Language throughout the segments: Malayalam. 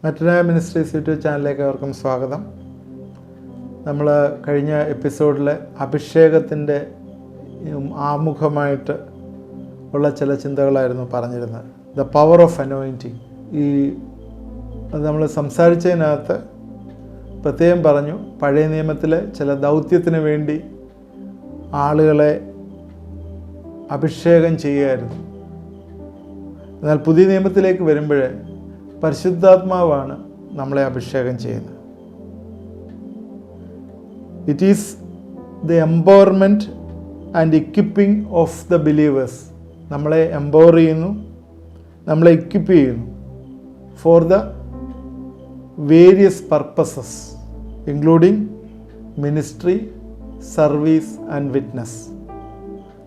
മറ്റൊരു മിനിസ്ട്രീസ് യൂട്യൂബ് ചാനലിലേക്ക് അവർക്കും സ്വാഗതം. നമ്മൾ കഴിഞ്ഞ എപ്പിസോഡിൽ അഭിഷേകത്തിൻ്റെ ആമുഖമായിട്ട് ഉള്ള ചില ചിന്തകളായിരുന്നു പറഞ്ഞിരുന്നത്. The power of anointing. അത് നമ്മൾ സംസാരിച്ചതിനകത്ത് പ്രത്യേകം പറഞ്ഞു, പഴയ നിയമത്തിലെ ചില ദൗത്യത്തിന് വേണ്ടി ആളുകളെ അഭിഷേകം ചെയ്യുമായിരുന്നു. എന്നാൽ പുതിയ നിയമത്തിലേക്ക് വരുമ്പോൾ പരിശുദ്ധാത്മാവാണ് നമ്മളെ അഭിഷേകം ചെയ്യുന്നത്. It is the empowerment and equipping of the believers. നമ്മളെ എംപവർ ചെയ്യുന്നു, നമ്മളെ എക്വിപ്പ് ചെയ്യുന്നു for the various purposes including ministry, service and witness.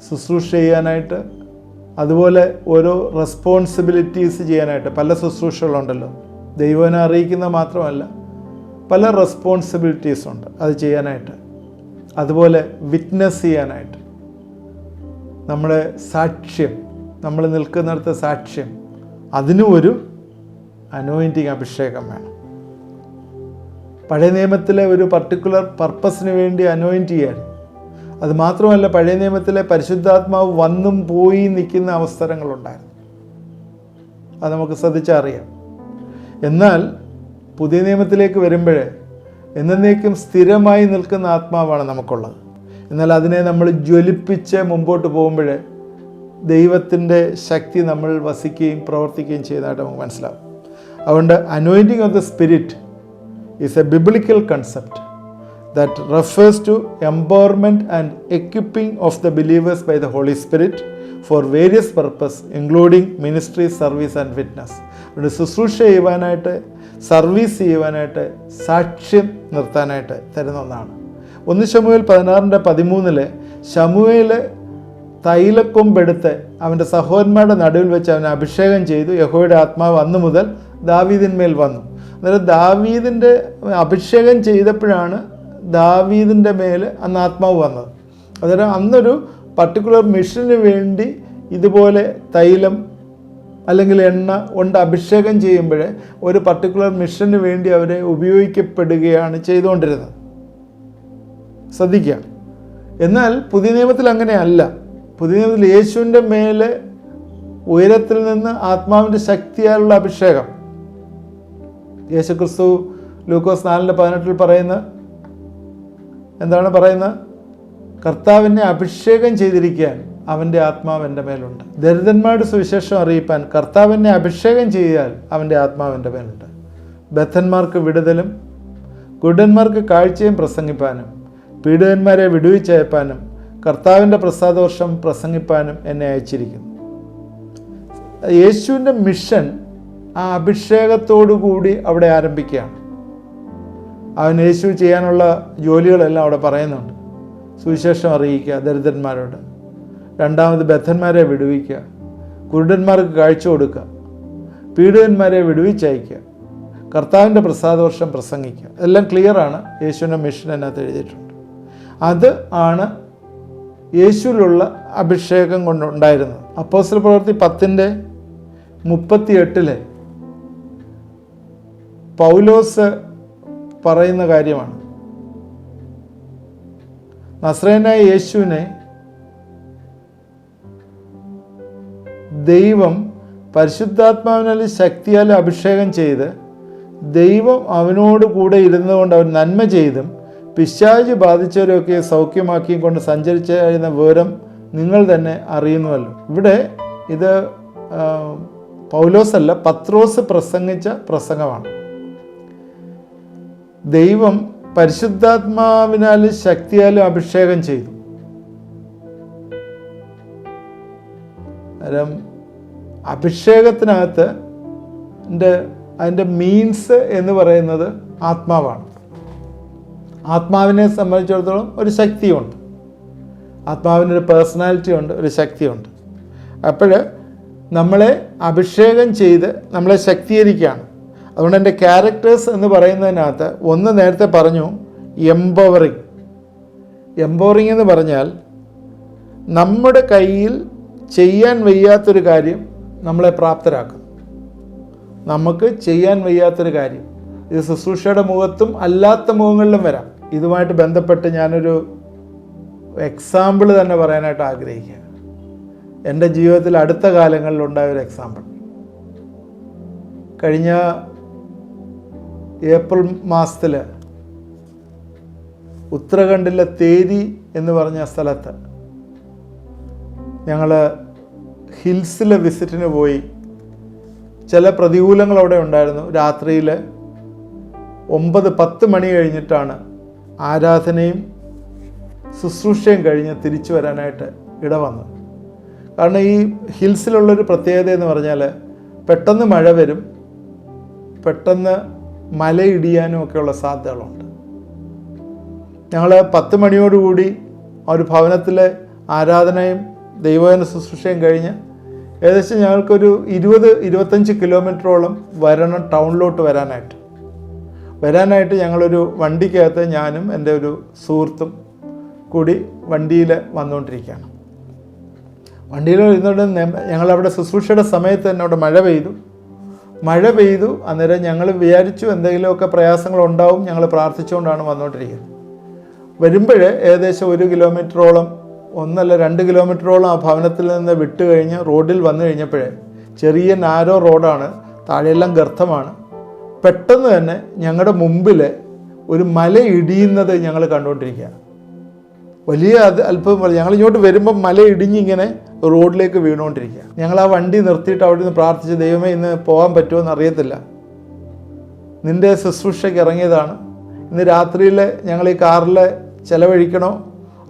ശുശ്രൂഷ ചെയ്യാനായിട്ട്, അതുപോലെ ഓരോ റെസ്പോൺസിബിലിറ്റീസ് ചെയ്യാനായിട്ട്. പല ശുശ്രൂഷകളുണ്ടല്ലോ, ദൈവനെ അറിയിക്കുന്ന മാത്രമല്ല, പല റെസ്പോൺസിബിലിറ്റീസ് ഉണ്ട് അത് ചെയ്യാനായിട്ട്. അതുപോലെ വിറ്റ്നസ് ചെയ്യാനായിട്ട്, നമ്മുടെ സാക്ഷ്യം, നമ്മൾ നിൽക്കുന്നിടത്ത് സാക്ഷ്യം, അതിനും ഒരു അനോയിൻറ്റിങ് അഭിഷേകം വേണം. പഴയ നിയമത്തിലെ ഒരു പർട്ടിക്കുലർ പർപ്പസിന് വേണ്ടി അനോയിൻറ്റ് ചെയ്യാൻ. അത് മാത്രമല്ല, പഴയ നിയമത്തിലെ പരിശുദ്ധാത്മാവ് വന്നും പോയി നിൽക്കുന്ന അവസരങ്ങളുണ്ടായിരുന്നു. അത് നമുക്ക് ശ്രദ്ധിച്ചറിയാം. എന്നാൽ പുതിയ നിയമത്തിലേക്ക് വരുമ്പോൾ എന്നേക്കും സ്ഥിരമായി നിൽക്കുന്ന ആത്മാവാണ് നമുക്കുള്ളത്. എന്നാൽ അതിനെ നമ്മൾ ജ്വലിപ്പിച്ച് മുമ്പോട്ട് പോകുമ്പോൾ ദൈവത്തിൻ്റെ ശക്തി നമ്മൾ വസിക്കുകയും പ്രവർത്തിക്കുകയും ചെയ്യുന്നതായിട്ട് നമുക്ക് മനസ്സിലാവും. അതുകൊണ്ട് anointing of the spirit is A biblical concept that refers to empowerment and equipping of the believers by the Holy Spirit for various purposes including ministry, service and witness. അതുകൊണ്ട് ശുശ്രൂഷ ചെയ്യുവാനായിട്ട്, സർവീസ് ചെയ്യുവാനായിട്ട്, സാക്ഷ്യം നിർത്താനായിട്ട് തരുന്ന ഒന്നാണ്. 1 ശമൂവേൽ 16:13 ശമൂവേൽ തൈലക്കൊമ്പെടുത്ത് അവൻ്റെ സഹോദരന്മാരുടെ നടുവിൽ വെച്ച് അവനെ അഭിഷേകം ചെയ്തു. യഹോവയുടെ ആത്മാവ് അന്നു മുതൽ ദാവീദിന്മേൽ വന്നു. അന്നേരം ദാവീദിൻ്റെ അഭിഷേകം ചെയ്തപ്പോഴാണ് ദാവീദിൻ്റെ മേൽ അന്ന് ആത്മാവ് വന്നത്. അന്നേരം അന്നൊരു പർട്ടിക്കുലർ മിഷന് വേണ്ടി ഇതുപോലെ തൈലം അല്ലെങ്കിൽ എണ്ണ കൊണ്ട് അഭിഷേകം ചെയ്യുമ്പോൾ ഒരു പർട്ടിക്കുലർ മിഷന് വേണ്ടി അവരെ ഉപയോഗിക്കപ്പെടുകയാണ് ചെയ്തുകൊണ്ടിരുന്നത്. ശ്രദ്ധിക്കുക. എന്നാൽ പുതിയ നിയമത്തിൽ അങ്ങനെയല്ല. പുതിയ നിയമത്തിൽ യേശുവിൻ്റെ മേലെ ഉയരത്തിൽ നിന്ന് ആത്മാവിൻ്റെ ശക്തിയാലുള്ള അഭിഷേകം. യേശുക്രിസ്തു ലൂക്കോസ് 4:18 പറയുന്ന എന്താണ് പറയുന്നത്? കർത്താവിനെ അഭിഷേകം ചെയ്തിരിക്കാൻ അവൻ്റെ ആത്മാവ് എൻ്റെ മേലുണ്ട്. ദരിദ്രന്മാരുടെ സുവിശേഷം അറിയിപ്പാൻ കർത്താവിനെ അഭിഷേകം ചെയ്യാൻ അവൻ്റെ ആത്മാവ് എൻ്റെ മേലുണ്ട്. ബദ്ധന്മാർക്ക് വിടുതലും കുരുടന്മാർക്ക് കാഴ്ചയും പ്രസംഗിപ്പാനും പീഡിതന്മാരെ വിടുവിച്ചയപ്പാനും കർത്താവിൻ്റെ പ്രസാദവർഷം പ്രസംഗിപ്പാനും എന്നെ അയച്ചിരിക്കുന്നു. യേശുവിൻ്റെ മിഷൻ ആ അഭിഷേകത്തോടു കൂടി അവിടെ ആരംഭിക്കുകയാണ്. അവൻ യേശു ചെയ്യാനുള്ള ജോലികളെല്ലാം അവിടെ പറയുന്നുണ്ട്. സുവിശേഷം അറിയിക്കുക ദരിദ്രന്മാരോട്, രണ്ടാമത് ബദ്ധന്മാരെ വിടുവിക്കുക, കുരുടന്മാർക്ക് കാഴ്ച കൊടുക്കുക, പീഡിതന്മാരെ വിടുവിച്ചയക്കുക, കർത്താവിൻ്റെ പ്രസാദവർഷം പ്രസംഗിക്കുക. എല്ലാം ക്ലിയറാണ്. യേശുവിൻ്റെ മിഷൻ അതിനകത്ത് എഴുതിയിട്ടുണ്ട്. അത് ആണ് യേശുവിലുള്ള അഭിഷേകം കൊണ്ടുണ്ടായിരുന്നത്. അപ്പോസ്തല പ്രവൃത്തി 10:38 പൗലോസ് പറയുന്ന കാര്യമാണ്. നസ്രയനായ യേശുവിനെ ദൈവം പരിശുദ്ധാത്മാവിനാൽ ശക്തിയാൽ അഭിഷേകം ചെയ്ത് ദൈവം അവനോട് കൂടെ ഇരുന്നുകൊണ്ട് അവൻ നന്മ ചെയ്തും പിശാച് ബാധിച്ചവരൊക്കെ സൗഖ്യമാക്കിയും കൊണ്ട് സഞ്ചരിച്ചിരുന്ന വിവരം നിങ്ങൾ തന്നെ അറിയുന്നുവല്ലോ. ഇവിടെ ഇത് പൗലോസല്ല, പത്രോസ് പ്രസംഗിച്ച പ്രസംഗമാണ്. ദൈവം പരിശുദ്ധാത്മാവിനാലും ശക്തിയാലും അഭിഷേകം ചെയ്തു. അന്നേരം അഭിഷേകത്തിനകത്ത് അതിൻ്റെ മീൻസ് എന്ന് പറയുന്നത് ആത്മാവാണ്. ആത്മാവിനെ സംബന്ധിച്ചിടത്തോളം ഒരു ശക്തിയുണ്ട്. ആത്മാവിനൊരു പേഴ്സണാലിറ്റി ഉണ്ട്, ഒരു ശക്തിയുണ്ട്. അപ്പോൾ നമ്മളെ അഭിഷേകം ചെയ്ത് നമ്മളെ ശക്തീകരിക്കുകയാണ്. അതുകൊണ്ട് എൻ്റെ ക്യാരക്ടേഴ്സ് എന്ന് പറയുന്നതിനകത്ത് ഒന്ന് നേരത്തെ പറഞ്ഞു, എംപവറിങ്. എംപവറിങ് എന്ന് പറഞ്ഞാൽ നമ്മുടെ കയ്യിൽ ചെയ്യാൻ വയ്യാത്തൊരു കാര്യം നമ്മളെ പ്രാപ്തരാക്കും. നമുക്ക് ചെയ്യാൻ വയ്യാത്തൊരു കാര്യം. ഇത് ശുശ്രൂഷയുടെ മുഖത്തും അല്ലാത്ത മുഖങ്ങളിലും വരാം. ഇതുമായിട്ട് ബന്ധപ്പെട്ട് ഞാനൊരു എക്സാമ്പിൾ തന്നെ പറയാനായിട്ട് ആഗ്രഹിക്കുക. എൻ്റെ ജീവിതത്തിൽ അടുത്ത കാലങ്ങളിലുണ്ടായ ഒരു എക്സാമ്പിൾ. കഴിഞ്ഞ ഏപ്രിൽ മാസത്തിൽ ഉത്തരാഖണ്ഡിലെ തേരി എന്ന് പറഞ്ഞ സ്ഥലത്ത് ഞങ്ങൾ ഹിൽസിലെ വിസിറ്റിന് പോയി. ചില പ്രതികൂലങ്ങൾ അവിടെ ഉണ്ടായിരുന്നു. രാത്രിയിൽ 9-10 മണി കഴിഞ്ഞിട്ടാണ് ആരാധനയും ശുശ്രൂഷയും കഴിഞ്ഞ് തിരിച്ചു വരാനായിട്ട് ഇടവന്നത്. കാരണം ഈ ഹിൽസിലുള്ളൊരു പ്രത്യേകത എന്ന് പറഞ്ഞാൽ പെട്ടെന്ന് മഴ വരും, പെട്ടെന്ന് മലയിടിയാനും ഒക്കെയുള്ള സാധ്യതകളുണ്ട്. ഞങ്ങൾ 10 മണിയോടുകൂടി ആ ഒരു ഭവനത്തിലെ ആരാധനയും ദൈവവചന ശുശ്രൂഷയും കഴിഞ്ഞ് ഏകദേശം ഞങ്ങൾക്കൊരു 20-25 കിലോമീറ്ററോളം വരണം ടൗണിലോട്ട് വരാനായിട്ട് ഞങ്ങളൊരു വണ്ടിക്കകത്ത് ഞാനും എൻ്റെ ഒരു സുഹൃത്തും കൂടി വണ്ടിയിൽ വന്നുകൊണ്ടിരിക്കുകയാണ്. വണ്ടിയിൽ ഇരുന്നുകൊണ്ട് ഞങ്ങളവിടെ ശുശ്രൂഷയുടെ സമയത്ത് തന്നെ അവിടെ മഴ പെയ്തു. അന്നേരം ഞങ്ങൾ വിചാരിച്ചു എന്തെങ്കിലുമൊക്കെ പ്രയാസങ്ങളുണ്ടാവും. ഞങ്ങൾ പ്രാർത്ഥിച്ചുകൊണ്ടാണ് വന്നുകൊണ്ടിരിക്കുന്നത്. വരുമ്പോൾ ഏകദേശം 1 കിലോമീറ്ററോളം 1-2 കിലോമീറ്ററോളം ആ ഭവനത്തിൽ നിന്ന് വിട്ട് കഴിഞ്ഞ് റോഡിൽ വന്നു കഴിഞ്ഞപ്പോഴേ ചെറിയ നാരോ റോഡാണ്, താഴെയെല്ലാം ഗർത്തമാണ്. പെട്ടെന്ന് തന്നെ ഞങ്ങളുടെ മുമ്പിൽ ഒരു മല ഇടിയുന്നത് ഞങ്ങൾ കണ്ടുകൊണ്ടിരിക്കുക. വലിയ അത്ഭുതം പോലെ ഞങ്ങൾ ഇങ്ങോട്ട് വരുമ്പം മല ഇടിഞ്ഞിങ്ങനെ റോഡിലേക്ക് വീണുകൊണ്ടിരിക്കുക. ഞങ്ങൾ ആ വണ്ടി നിർത്തിയിട്ട് അവിടെ നിന്ന് പ്രാർത്ഥിച്ച്, ദൈവമേ ഇന്ന് പോകാൻ പറ്റുമോ എന്നറിയത്തില്ല, നിൻ്റെ ശുശ്രൂഷയ്ക്ക് ഇറങ്ങിയതാണ്, ഇന്ന് രാത്രിയിൽ ഞങ്ങൾ ഈ കാറിൽ ചിലവഴിക്കണോ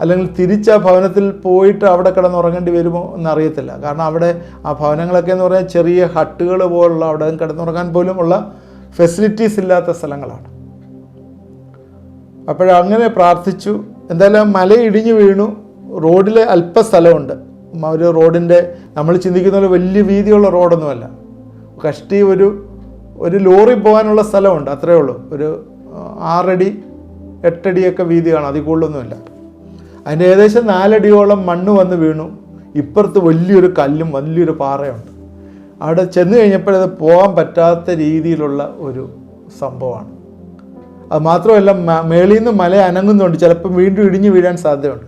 അല്ലെങ്കിൽ തിരിച്ച് ആ ഭവനത്തിൽ പോയിട്ട് അവിടെ കിടന്നുറങ്ങേണ്ടി വരുമോ എന്നറിയത്തില്ല. കാരണം അവിടെ ആ ഭവനങ്ങളൊക്കെ എന്ന് പറഞ്ഞാൽ ചെറിയ ഹട്ടുകൾ പോലുള്ള അവിടെ കിടന്നുറങ്ങാൻ പോലും ഉള്ള ഫെസിലിറ്റീസ് ഇല്ലാത്ത സ്ഥലങ്ങളാണ്. അപ്പോഴങ്ങനെ പ്രാർത്ഥിച്ചു. എന്തായാലും മല ഇടിഞ്ഞു വീണു. റോഡിൽ അല്പ സ്ഥലമുണ്ട്. ഒരു റോഡിൻ്റെ നമ്മൾ ചിന്തിക്കുന്ന പോലെ വലിയ വീതിയുള്ള റോഡൊന്നുമല്ല. കഷ്ടി ഒരു ലോറി പോകാനുള്ള സ്ഥലമുണ്ട്, അത്രയേ ഉള്ളൂ. ഒരു 6 അടി 8 അടിയൊക്കെ വീതി കാണും, അതിൽ കൂടുതലൊന്നുമില്ല. അതിൻ്റെ ഏകദേശം 4 അടിയോളം മണ്ണ് വന്ന് വീണു. ഇപ്പുറത്ത് വലിയൊരു കല്ലും വലിയൊരു പാറയുണ്ട്. അവിടെ ചെന്ന് കഴിഞ്ഞപ്പോഴത് പോകാൻ പറ്റാത്ത രീതിയിലുള്ള ഒരു സംഭവമാണ്. അത് മാത്രമല്ല മേളിൽ നിന്ന് മല അനങ്ങുന്നുണ്ട്, ചിലപ്പം വീണ്ടും ഇടിഞ്ഞു വീഴാൻ സാധ്യതയുണ്ട്.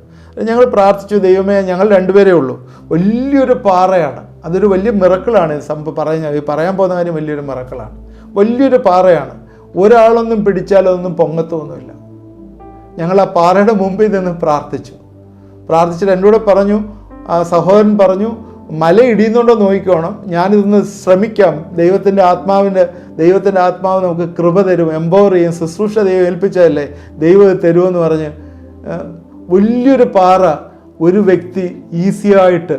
ഞങ്ങൾ പ്രാർത്ഥിച്ചു, ദൈവമേ ഞങ്ങൾ 2 പേരേ ഉള്ളൂ, വലിയൊരു പാറയാണ്, അതൊരു വലിയ മിറക്കിളാണ്. പറയാൻ പോകുന്ന കാര്യം വലിയൊരു മിറക്കിളാണ്. വലിയൊരു പാറയാണ്, ഒരാളൊന്നും പിടിച്ചാലൊന്നും പൊങ്ങത്തൊന്നുമില്ല. ഞങ്ങൾ ആ പാറയുടെ മുമ്പിൽ നിന്ന് പ്രാർത്ഥിച്ചിട്ട് എന്നോട് പറഞ്ഞു, ആ സഹോദരൻ പറഞ്ഞു, മല ഇടിയുന്നുണ്ടോ നോക്കിക്കോണം, ഞാനിതൊന്ന് ശ്രമിക്കാം, ദൈവത്തിൻ്റെ ആത്മാവ് നമുക്ക് കൃപ തരും, എംപവർ ചെയ്യും, ശുശ്രൂഷ ദൈവം ഏൽപ്പിച്ചതല്ലേ, ദൈവം തരുമെന്ന് പറഞ്ഞ് വലിയൊരു പാറ ഒരു വ്യക്തി ഈസിയായിട്ട്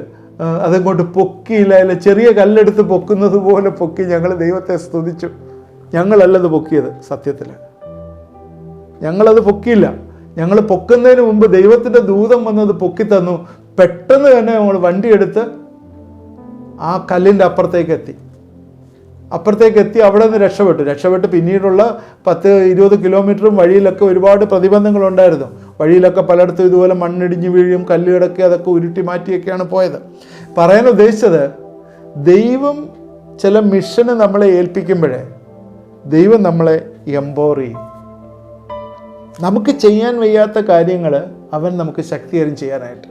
അതങ്ങോട്ട് പൊക്കിയില്ല. അതിൽ ചെറിയ കല്ലെടുത്ത് പൊക്കുന്നത് പോലെ പൊക്കി. ഞങ്ങൾ ദൈവത്തെ സ്തുതിച്ചു. ഞങ്ങളല്ലത് പൊക്കിയത്, സത്യത്തിൽ ഞങ്ങളത് പൊക്കിയില്ല. ഞങ്ങൾ പൊക്കുന്നതിന് മുമ്പ് ദൈവത്തിൻ്റെ ദൂതം വന്നത് പൊക്കി തന്നു. പെട്ടെന്ന് തന്നെ ഞങ്ങൾ വണ്ടിയെടുത്ത് ആ കല്ലിൻ്റെ അപ്പുറത്തേക്ക് എത്തി അവിടെ നിന്ന് രക്ഷപ്പെട്ടു. പിന്നീടുള്ള 10-20 കിലോമീറ്ററും വഴിയിലൊക്കെ ഒരുപാട് പ്രതിബന്ധങ്ങളുണ്ടായിരുന്നു. വഴിയിലൊക്കെ പലയിടത്തും ഇതുപോലെ മണ്ണിടിഞ്ഞ് വീഴും, കല്ല് കിടക്കുക, അതൊക്കെ ഉരുട്ടി മാറ്റിയൊക്കെയാണ് പോയത്. പറയാൻ ഉദ്ദേശിച്ചത്, ദൈവം ചില മിഷന് നമ്മളെ ഏൽപ്പിക്കുമ്പോഴേ ദൈവം നമ്മളെ എംപവർ ചെയ്യും. നമുക്ക് ചെയ്യാൻ വയ്യാത്ത കാര്യങ്ങൾ അവൻ നമുക്ക് ശക്തി തരും ചെയ്യാനായിട്ട്.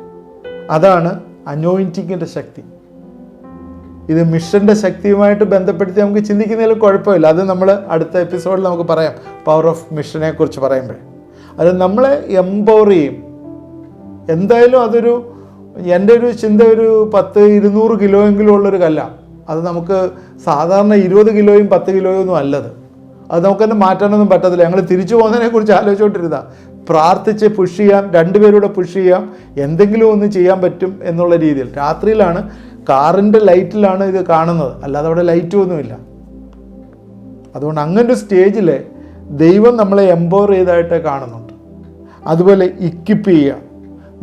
അതാണ് അനോയിൻറ്റിങ്ങിൻ്റെ ശക്തി. ഇത് മിഷൻ്റെ ശക്തിയുമായിട്ട് ബന്ധപ്പെടുത്തി നമുക്ക് ചിന്തിക്കുന്നതിലും കുഴപ്പമില്ല. അത് നമ്മൾ അടുത്ത എപ്പിസോഡിൽ നമുക്ക് പറയാം, പവർ ഓഫ് മിഷനെ കുറിച്ച് പറയുമ്പോൾ. അത് നമ്മളെ എംപവർ ചെയ്യും. എന്തായാലും എൻ്റെ ഒരു ചിന്ത, ഒരു 10-200 കിലോയെങ്കിലും ഉള്ളൊരു കല്ലാണ്. അത് നമുക്ക് സാധാരണ 20 കിലോയും 10 കിലോയും ഒന്നും അല്ലത്. അത് നമുക്കെന്നെ മാറ്റാനൊന്നും പറ്റത്തില്ല. ഞങ്ങൾ തിരിച്ചു പോകുന്നതിനെ കുറിച്ച് ആലോചിച്ചുകൊണ്ടിരുന്ന, പ്രാർത്ഥിച്ച് പുഷ് ചെയ്യാം, 2 പേരൂടെ പുഷ് ചെയ്യാം, എന്തെങ്കിലും ഒന്ന് ചെയ്യാൻ പറ്റും എന്നുള്ള രീതിയിൽ. രാത്രിയിലാണ്, കാറിൻ്റെ ലൈറ്റിലാണ് ഇത് കാണുന്നത്, അല്ലാതെ അവിടെ ലൈറ്റും ഒന്നുമില്ല. അതുകൊണ്ട് അങ്ങനൊരു സ്റ്റേജിൽ ദൈവം നമ്മളെ എംപവർ ചെയ്തതായിട്ട് കാണുന്നുണ്ട്. അതുപോലെ ഇക്വിപ്പ് ചെയ്യുക,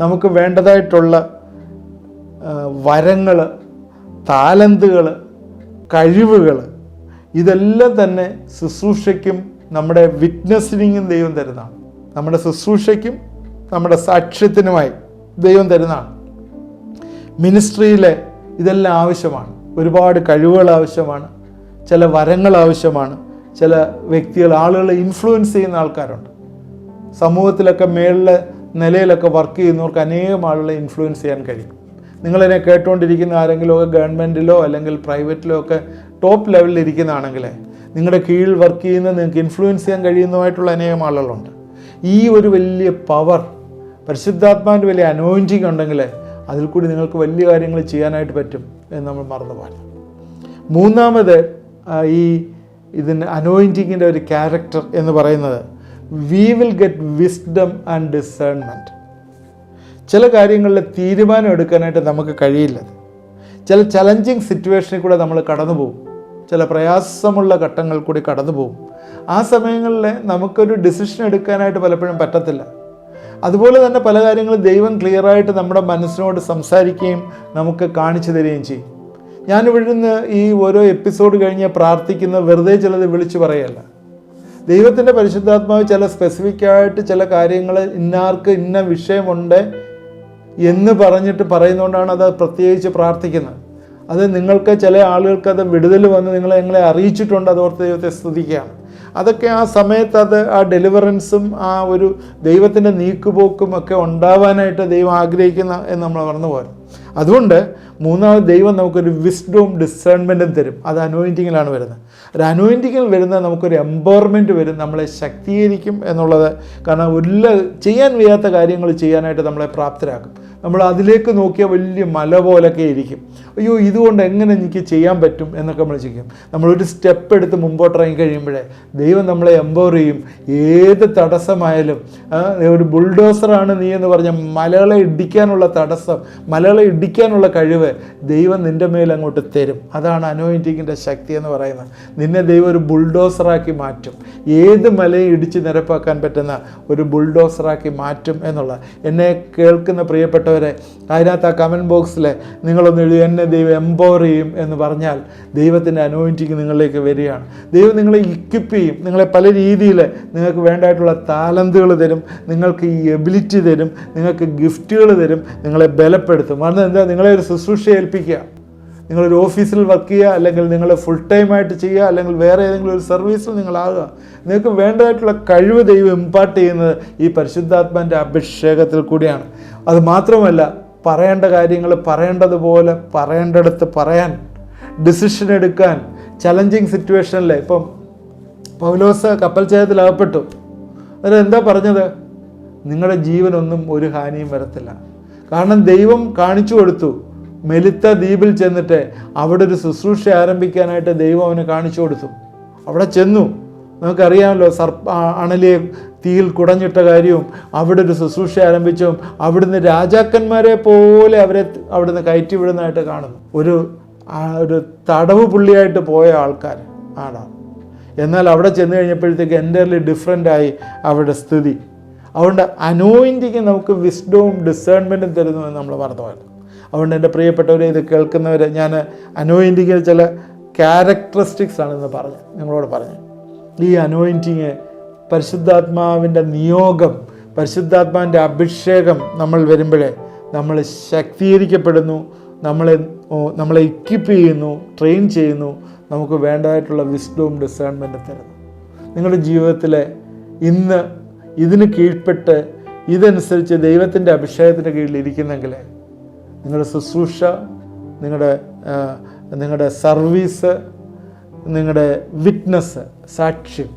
നമുക്ക് വേണ്ടതായിട്ടുള്ള വരങ്ങൾ, താലന്തുകൾ, കഴിവുകൾ, ഇതെല്ലാം തന്നെ ശുശ്രൂഷയ്ക്കും നമ്മുടെ വിറ്റ്നസിനും ദൈവം തരുന്നതാണ്. നമ്മുടെ ശുശ്രൂഷയ്ക്കും നമ്മുടെ സാക്ഷ്യത്തിനുമായി ദൈവം തരുന്നതാണ്. മിനിസ്ട്രിയിലെ ഇതെല്ലാം ആവശ്യമാണ്. ഒരുപാട് കഴിവുകൾ ആവശ്യമാണ്. ചില വരങ്ങൾ ആവശ്യമാണ്. ചില വ്യക്തികൾ, ആളുകളെ ഇൻഫ്ലുവൻസ് ചെയ്യുന്ന ആൾക്കാരുണ്ട്. സമൂഹത്തിലൊക്കെ മേളിലെ നിലയിലൊക്കെ വർക്ക് ചെയ്യുന്നവർക്ക് അനേകം ആളുകളെ ഇൻഫ്ലുവൻസ് ചെയ്യാൻ കഴിയും. നിങ്ങളതിനെ കേട്ടുകൊണ്ടിരിക്കുന്ന ആരെങ്കിലുമൊക്കെ ഗവൺമെൻറ്റിലോ അല്ലെങ്കിൽ പ്രൈവറ്റിലോ ഒക്കെ ടോപ്പ് ലെവലിൽ ഇരിക്കുന്നതാണെങ്കിൽ നിങ്ങളുടെ കീഴിൽ വർക്ക് ചെയ്യുന്ന, നിങ്ങൾക്ക് ഇൻഫ്ലുവൻസ് ചെയ്യാൻ കഴിയുന്നതായിട്ടുള്ള അനേകം ആളുകളുണ്ട്. ഈ ഒരു വലിയ പവർ, പരിശുദ്ധാത്മാവിൻ്റെ വലിയ അനോയിൻറ്റിങ് ഉണ്ടെങ്കിൽ അതിൽ കൂടി നിങ്ങൾക്ക് വലിയ കാര്യങ്ങൾ ചെയ്യാനായിട്ട് പറ്റും എന്ന് നമ്മൾ മറന്നു പോകണം. മൂന്നാമത് ഇതിൻ്റെ അനോയിൻറ്റിങ്ങിൻ്റെ ഒരു ക്യാരക്ടർ എന്ന് പറയുന്നത്, we will get wisdom and discernment. ചില കാര്യങ്ങളിൽ തീരുമാനം എടുക്കാനായിട്ട് നമുക്ക് കഴിയില്ല. ചില ചലഞ്ചിങ് സിറ്റുവേഷനിൽ കൂടെ നമ്മൾ കടന്നു പോകും. ചില പ്രയാസമുള്ള ഘട്ടങ്ങൾ കൂടി കടന്നു പോകും. ആ സമയങ്ങളിൽ നമുക്കൊരു ഡിസിഷൻ എടുക്കാനായിട്ട് പലപ്പോഴും പറ്റത്തില്ല. അതുപോലെ തന്നെ പല കാര്യങ്ങളും ദൈവം ക്ലിയറായിട്ട് നമ്മുടെ മനസ്സിനോട് സംസാരിക്കുകയും നമുക്ക് കാണിച്ചു തരികയും ചെയ്യും. ഞാനിവിടെ നിന്ന് ഈ ഓരോ എപ്പിസോഡ് കഴിഞ്ഞ് പ്രാർത്ഥിക്കുന്ന വെറുതെ ചിലത് വിളിച്ചു പറയല്ല. ദൈവത്തിൻ്റെ പരിശുദ്ധാത്മാവ് ചില സ്പെസിഫിക്കായിട്ട് ചില കാര്യങ്ങൾ ഇന്നാർക്ക് ഇന്ന വിഷയമുണ്ട് എന്ന് പറഞ്ഞിട്ട് പറയുന്നതുകൊണ്ടാണ് അത് പ്രത്യേകിച്ച് പ്രാർത്ഥിക്കുന്നത്. അത് നിങ്ങൾക്ക്, ചില ആളുകൾക്ക് അത് വിടുതൽ വന്ന് നിങ്ങളെ അറിയിച്ചിട്ടുണ്ട്, അതോർത്ത് ദൈവത്തെ സ്തുതിക്കുകയാണ്. അതൊക്കെ ആ സമയത്ത് ആ ഡെലിവറൻസും ആ ഒരു ദൈവത്തിൻ്റെ നീക്കുപോക്കും ഒക്കെ ഉണ്ടാവാനായിട്ട് ദൈവം ആഗ്രഹിക്കുന്ന എന്ന് നമ്മൾ മറന്നു പോകാൻ. അതുകൊണ്ട് മൂന്നാമത് ദൈവം നമുക്കൊരു വിസ്ഡവും ഡിസേൺമെൻറ്റും തരും. അത് അനോയിൻറ്റിങ്ങിലാണ് വരുന്നത്. ഒരു അനോയിൻറ്റിങ്ങിൽ വരുന്ന നമുക്കൊരു എംപവർമെൻറ്റ് വരും, നമ്മളെ ശക്തീകരിക്കും എന്നുള്ളത്. കാരണം ചെയ്യാൻ വയ്യാത്ത കാര്യങ്ങൾ ചെയ്യാനായിട്ട് നമ്മളെ പ്രാപ്തരാക്കും. നമ്മൾ അതിലേക്ക് നോക്കിയാൽ വലിയ മല പോലൊക്കെ ഇരിക്കും. അയ്യോ, ഇതുകൊണ്ട് എങ്ങനെ എനിക്ക് ചെയ്യാൻ പറ്റും എന്നൊക്കെ നമ്മൾ ചെയ്യും. നമ്മളൊരു സ്റ്റെപ്പ് എടുത്ത് മുമ്പോട്ടിറങ്ങി കഴിയുമ്പോഴേ ദൈവം നമ്മളെ എംപവർ ചെയ്യും. ഏത് തടസ്സമായാലും, ഒരു ബുൾഡോസറാണ് നീ എന്ന് പറഞ്ഞ മലകളെ ഇടിക്കാനുള്ള തടസ്സം, മലകളെ ഇടിക്കാനുള്ള കഴിവ് ദൈവം നിൻ്റെ മേൽ അങ്ങോട്ട് തരും. അതാണ് അനോയിൻറ്റിങ്ങിൻ്റെ ശക്തി എന്ന് പറയുന്നത്. നിന്നെ ദൈവം ഒരു ബുൾഡോസറാക്കി മാറ്റും. ഏത് മലയും ഇടിച്ച് നിരപ്പാക്കാൻ പറ്റുന്ന ഒരു ബുൾഡോസറാക്കി മാറ്റും എന്നുള്ള. എന്നെ കേൾക്കുന്ന പ്രിയപ്പെട്ടവരെ, അതിനകത്ത് ആ കമൻറ്റ് ബോക്സിൽ നിങ്ങളൊന്ന് എഴുതി, എന്നെ ദൈവം എംപവർ ചെയ്യും എന്ന് പറഞ്ഞാൽ ദൈവത്തിൻ്റെ അനോയിൻറ്റിങ് നിങ്ങളിലേക്ക് വരികയാണ്. ദൈവം നിങ്ങളെ ഇക്വിപ്പ് ചെയ്യും. നിങ്ങളെ പല രീതിയിൽ നിങ്ങൾക്ക് വേണ്ടതായിട്ടുള്ള താലന്തുകൾ തരും, നിങ്ങൾക്ക് ഈ എബിലിറ്റി തരും, നിങ്ങൾക്ക് ഗിഫ്റ്റുകൾ തരും, നിങ്ങളെ ബലപ്പെടുത്തും. കാരണം എന്താ, നിങ്ങളെ ഒരു ശുശ്രൂഷ ഏൽപ്പിക്കുക. നിങ്ങളൊരു ഓഫീസിൽ വർക്ക് ചെയ്യുക, അല്ലെങ്കിൽ നിങ്ങൾ ഫുൾ ടൈമായിട്ട് ചെയ്യുക, അല്ലെങ്കിൽ വേറെ ഏതെങ്കിലും ഒരു സർവീസിൽ നിങ്ങളാകുക. നിങ്ങൾക്ക് വേണ്ടതായിട്ടുള്ള കഴിവ് ദൈവം ഇമ്പാർട്ട് ചെയ്യുന്നത് ഈ പരിശുദ്ധാത്മാവിൻ്റെ അഭിഷേകത്തിൽ കൂടിയാണ്. അത് മാത്രമല്ല, പറയേണ്ട കാര്യങ്ങൾ പറയേണ്ടതുപോലെ പറയേണ്ടടുത്ത് പറയാൻ, ഡിസിഷൻ എടുക്കാൻ, ചലഞ്ചിങ് സിറ്റുവേഷനിൽ. ഇപ്പം പൗലോസ് കപ്പൽ ചയത്തിൽ അകപ്പെട്ടു. അന്നേരം എന്താ പറഞ്ഞത്? നിങ്ങളുടെ ജീവനൊന്നും ഒരു ഹാനിയും വരത്തില്ല. കാരണം ദൈവം കാണിച്ചു കൊടുത്തു. മെലിത്ത ദ്വീപിൽ ചെന്നിട്ട് അവിടെ ഒരു ശുശ്രൂഷ ആരംഭിക്കാനായിട്ട് ദൈവം അവന് കാണിച്ചു കൊടുത്തു. അവിടെ ചെന്നു. നമുക്കറിയാമല്ലോ, അണലിയെ തീയിൽ കുടഞ്ഞിട്ട കാര്യവും അവിടെ ഒരു ശുശ്രൂഷ ആരംഭിച്ചും അവിടുന്ന് രാജാക്കന്മാരെ പോലെ അവരെ അവിടുന്ന് കയറ്റി വിടുന്നതായിട്ട് കാണുന്നു. ഒരു തടവ് പുള്ളിയായിട്ട് പോയ ആൾക്കാർ ആണ്. എന്നാൽ അവിടെ ചെന്ന് കഴിഞ്ഞപ്പോഴത്തേക്ക് എൻ്റർലി ഡിഫറെൻ്റായി അവരുടെ സ്ഥിതി. അതുകൊണ്ട് അനോയിൻറ്റിങ് നമുക്ക് വിസ്ഡവും ഡിസേൺമെൻറ്റും തരുന്നു എന്ന് നമ്മൾ മറന്നുപോയത്. അതുകൊണ്ട് എൻ്റെ പ്രിയപ്പെട്ടവരെ, ഇത് കേൾക്കുന്നവരെ, ഞാൻ അനോയിൻറ്റിങ്ങിൽ ചില ക്യാരക്ടറിസ്റ്റിക്സ് ആണെന്ന് നിങ്ങളോട് പറഞ്ഞു. ഈ അനോയിൻറ്റിങ്, പരിശുദ്ധാത്മാവിൻ്റെ നിയോഗം, പരിശുദ്ധാത്മാവിൻ്റെ അഭിഷേകം നമ്മൾ വരുമ്പോഴേ നമ്മൾ ശക്തീകരിക്കപ്പെടുന്നു, നമ്മളെ ഇക്വിപ്പ് ചെയ്യുന്നു, ട്രെയിൻ ചെയ്യുന്നു, നമുക്ക് വേണ്ടതായിട്ടുള്ള വിസ്ഡവും ഡിസേൺമെൻറ്റും തരുന്നു. നിങ്ങളുടെ ജീവിതത്തിൽ ഇന്ന് ഇതിന് കീഴ്പ്പെട്ട് ഇതനുസരിച്ച് ദൈവത്തിൻ്റെ അഭിഷേകത്തിൻ്റെ കീഴിലിരിക്കുന്നെങ്കിൽ നിങ്ങളുടെ ശുശ്രൂഷ, നിങ്ങളുടെ സർവീസ്, നിങ്ങളുടെ വിറ്റ്നസ്, സാക്ഷ്യം,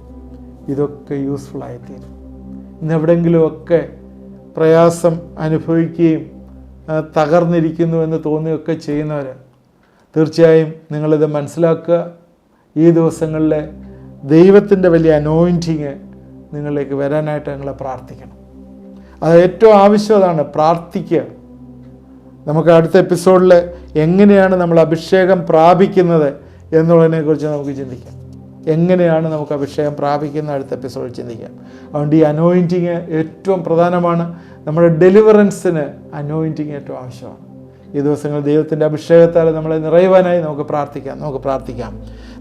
ഇതൊക്കെ യൂസ്ഫുള്ളായിത്തീരും. ഇന്നെവിടെയെങ്കിലുമൊക്കെ പ്രയാസം അനുഭവിക്കുകയും തകർന്നിരിക്കുന്നു എന്ന് തോന്നുകയൊക്കെ ചെയ്യുന്നവർ തീർച്ചയായും നിങ്ങളിത് മനസ്സിലാക്കുക. ഈ ദിവസങ്ങളിൽ ദൈവത്തിൻ്റെ വലിയ അനോയിൻറ്റിങ് നിങ്ങളിലേക്ക് വരാനായിട്ട് നിങ്ങളെ പ്രാർത്ഥിക്കണം. അത് ഏറ്റവും ആവശ്യം അതാണ്, പ്രാർത്ഥിക്കുക. നമുക്ക് അടുത്ത എപ്പിസോഡിൽ എങ്ങനെയാണ് നമ്മൾ അഭിഷേകം പ്രാപിക്കുന്നത് എന്നുള്ളതിനെക്കുറിച്ച് നമുക്ക് ചിന്തിക്കാം. എങ്ങനെയാണ് നമുക്ക് അഭിഷേകം പ്രാപിക്കുന്ന അടുത്ത എപ്പിസോഡിൽ ചിന്തിക്കാം. അതുകൊണ്ട് ഈ അനോയിൻറ്റിങ് ഏറ്റവും പ്രധാനമാണ്. നമ്മുടെ ഡെലിവറൻസിന് അനോയിൻറ്റിങ് ഏറ്റവും ആവശ്യമാണ്. ഈ ദിവസങ്ങളിൽ ദൈവത്തിൻ്റെ അഭിഷേകത്താൽ നമ്മളെ നിറയുവാനായി നമുക്ക് പ്രാർത്ഥിക്കാം.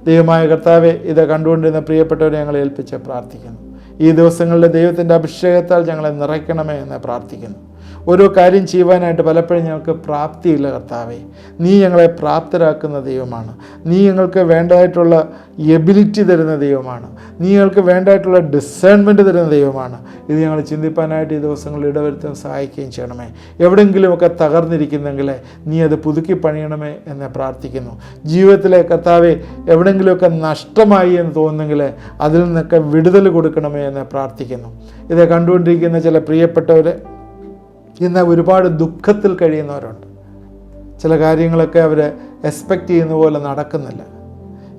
ദൈവമായ കർത്താവെ, ഇത് കണ്ടുകൊണ്ടിരുന്ന പ്രിയപ്പെട്ടവരെ ഞങ്ങളെ ഏൽപ്പിച്ച് പ്രാർത്ഥിക്കുന്നു. ഈ ദിവസങ്ങളിൽ ദൈവത്തിൻ്റെ അഭിഷേകത്താൽ ഞങ്ങളെ നിറയ്ക്കണമേ എന്ന് പ്രാർത്ഥിക്കുന്നു. ഓരോ കാര്യം ചെയ്യുവാനായിട്ട് പലപ്പോഴും ഞങ്ങൾക്ക് പ്രാപ്തിയില്ല കർത്താവേ. നീ ഞങ്ങളെ പ്രാപ്തരാക്കുന്ന ദൈവമാണ്. നീ ഞങ്ങൾക്ക് വേണ്ടതായിട്ടുള്ള എബിലിറ്റി തരുന്ന ദൈവമാണ്. നീ ഞങ്ങൾക്ക് വേണ്ടതായിട്ടുള്ള ഡിസേൺമെൻറ്റ് തരുന്ന ദൈവമാണ്. ഇത് ഞങ്ങൾ ചിന്തിപ്പാനായിട്ട് ഈ ദിവസങ്ങളിൽ ഇടവരുത്താൻ സഹായിക്കുകയും ചെയ്യണമേ. എവിടെയെങ്കിലുമൊക്കെ തകർന്നിരിക്കുന്നെങ്കിൽ നീ അത് പുതുക്കി പണിയണമേ എന്ന് പ്രാർത്ഥിക്കുന്നു. ജീവിതത്തിലെ കർത്താവെ എവിടെയെങ്കിലുമൊക്കെ നഷ്ടമായി എന്ന് തോന്നുന്നെങ്കിൽ അതിൽ നിന്നൊക്കെ വിടുതൽ കൊടുക്കണമേ എന്ന് പ്രാർത്ഥിക്കുന്നു. ഇത് കണ്ടുകൊണ്ടിരിക്കുന്ന ചില പ്രിയപ്പെട്ടവർ ഇന്ന് ഒരുപാട് ദുഃഖത്തിൽ കഴിയുന്നവരുണ്ട്. ചില കാര്യങ്ങളൊക്കെ അവർ എക്സ്പെക്റ്റ് ചെയ്യുന്ന പോലെ നടക്കുന്നില്ല.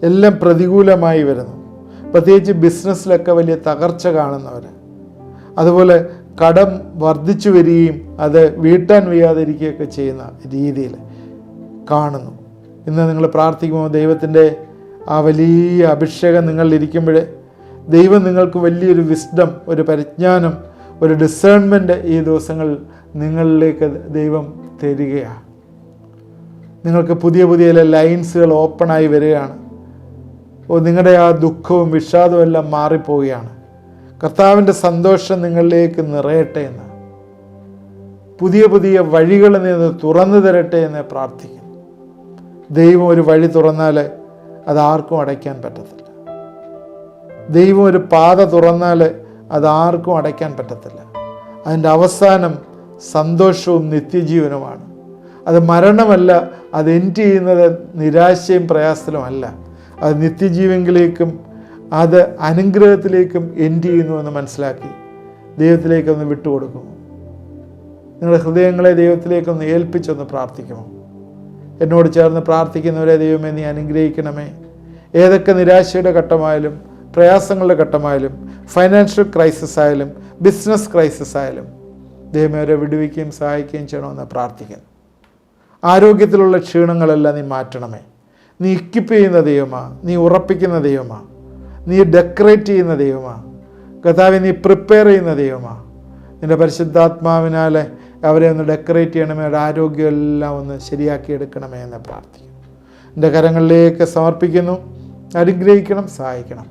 എല്ലാം പ്രതികൂലമായി വരുന്നു. പ്രത്യേകിച്ച് ബിസിനസ്സിലൊക്കെ വലിയ തകർച്ച കാണുന്നവർ, അതുപോലെ കടം വർദ്ധിച്ചു വരികയും അത് വീട്ടാൻ വയ്യാതിരിക്കുകയൊക്കെ ചെയ്യുന്ന രീതിയിൽ കാണുന്നു. ഇന്ന് നിങ്ങൾ പ്രാർത്ഥിക്കുമ്പോൾ ദൈവത്തിൻ്റെ ആ വലിയ അഭിഷേകം നിങ്ങളിലിരിക്കുമ്പോൾ ദൈവം നിങ്ങൾക്ക് വലിയൊരു വിസ്ഡം, ഒരു പരിജ്ഞാനം, ഒരു ഡിസേൺമെൻറ്റ് ഈ ദിവസങ്ങളിൽ നിങ്ങളിലേക്ക് ദൈവം തരികയാണ്. നിങ്ങൾക്ക് പുതിയ പുതിയ ലൈൻസുകൾ ഓപ്പണായി വരികയാണ്. നിങ്ങളുടെ ആ ദുഃഖവും വിഷാദവും എല്ലാം മാറിപ്പോവുകയാണ്. കർത്താവിൻ്റെ സന്തോഷം നിങ്ങളിലേക്ക് നിറയട്ടെ എന്ന്, പുതിയ പുതിയ വഴികൾ നിന്ന് തുറന്നു തരട്ടെ എന്ന് പ്രാർത്ഥിക്കുന്നു. ദൈവം ഒരു വഴി തുറന്നാൽ അതാർക്കും അടയ്ക്കാൻ പറ്റത്തില്ല. ദൈവം ഒരു പാത തുറന്നാൽ അതാർക്കും അടയ്ക്കാൻ പറ്റത്തില്ല. അതിൻ്റെ അവസാനം സന്തോഷവും നിത്യജീവനുമാണ്. അത് മരണമല്ല, അത് എൻഡ് ചെയ്യുന്നത് നിരാശയും പ്രയാസത്തിലുമല്ല. അത് നിത്യജീവനിലേക്കും അത് അനുഗ്രഹത്തിലേക്കും എൻഡ് ചെയ്യുന്നുവെന്ന് മനസ്സിലാക്കി ദൈവത്തിലേക്കൊന്ന് വിട്ടുകൊടുക്കുമോ? നിങ്ങളുടെ ഹൃദയങ്ങളെ ദൈവത്തിലേക്കൊന്ന് ഏൽപ്പിച്ചൊന്ന് പ്രാർത്ഥിക്കുമോ? എന്നോട് ചേർന്ന് പ്രാർത്ഥിക്കുന്നവരെ ദൈവമേ നീ അനുഗ്രഹിക്കണമേ. ഏതൊക്കെ നിരാശയുടെ ഘട്ടമായാലും, പ്രയാസങ്ങളുടെ ഘട്ടമായാലും, ഫൈനാൻഷ്യൽ ക്രൈസിസ് ആയാലും, ബിസിനസ് ക്രൈസിസ് ആയാലും ദൈവമേ അവരെ വിടുവിക്കുകയും സഹായിക്കുകയും ചെയ്യണമെന്ന് പ്രാർത്ഥിക്കുന്നു. ആരോഗ്യത്തിലുള്ള ക്ഷീണങ്ങളെല്ലാം നീ മാറ്റണമേ. നീ ഇക്വിപ്പ് ചെയ്യുന്ന ദൈവമാണ്, നീ ഉറപ്പിക്കുന്ന ദൈവമാണ്, നീ ഡെക്കറേറ്റ് ചെയ്യുന്ന ദൈവമാണ്. കർത്താവേ നീ പ്രിപ്പയർ ചെയ്യുന്ന ദൈവമാണ്. നിൻ്റെ പരിശുദ്ധാത്മാവിനാൽ അവരെ ഒന്ന് ഡെക്കറേറ്റ് ചെയ്യണമേ. അവരുടെ ആരോഗ്യമെല്ലാം ഒന്ന് ശരിയാക്കി എടുക്കണമേ എന്ന് പ്രാർത്ഥിക്കുന്നു. എൻ്റെ കരങ്ങളിലേക്ക് സമർപ്പിക്കുന്നു. അനുഗ്രഹിക്കണം, സഹായിക്കണം.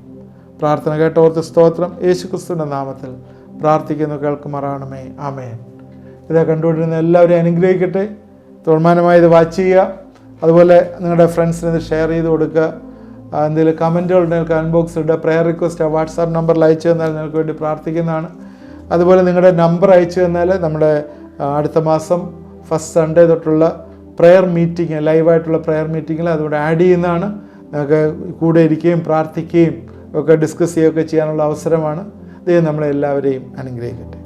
പ്രാർത്ഥന കേട്ടോർത്ത് സ്തോത്രം. യേശുക്രിസ്തുവിൻ്റെ നാമത്തിൽ പ്രാർത്ഥിക്കുന്നു, കേൾക്കുമാറാണമേ. ആമേൻ. ഇതാ കണ്ടുകൊണ്ടിരുന്ന എല്ലാവരെയും അനുഗ്രഹിക്കട്ടെ. തുടർമാനമായി ഇത് വാച്ച് ചെയ്യുക. അതുപോലെ നിങ്ങളുടെ ഫ്രണ്ട്സിന് ഇത് ഷെയർ ചെയ്ത് കൊടുക്കുക. എന്തെങ്കിലും കമൻറ്റുകൾ ഉണ്ടെങ്കിൽ കമൻറ്റ് ബോക്സിൽ ഇടുക. പ്രയർ റിക്വസ്റ്റ് വാട്സാപ്പ് നമ്പറിൽ അയച്ചു തന്നാൽ നിങ്ങൾക്ക് വേണ്ടി പ്രാർത്ഥിക്കുന്നതാണ്. അതുപോലെ നിങ്ങളുടെ നമ്പർ അയച്ചു തന്നാൽ നമ്മുടെ അടുത്ത മാസം ഫസ്റ്റ് സൺഡേ തൊട്ടുള്ള പ്രെയർ മീറ്റിംഗ്, ലൈവായിട്ടുള്ള പ്രെയർ മീറ്റിങ്ങിൽ അതുകൊണ്ട് ആഡ് ചെയ്യുന്നതാണ്. നിങ്ങൾക്ക് കൂടെ ഇരിക്കുകയും പ്രാർത്ഥിക്കുകയും ഒക്കെ ഡിസ്കസ് ചെയ്യുകയൊക്കെ ചെയ്യാനുള്ള അവസരമാണ്. ദൈവം നമ്മളെല്ലാവരെയും അനുഗ്രഹിക്കട്ടെ.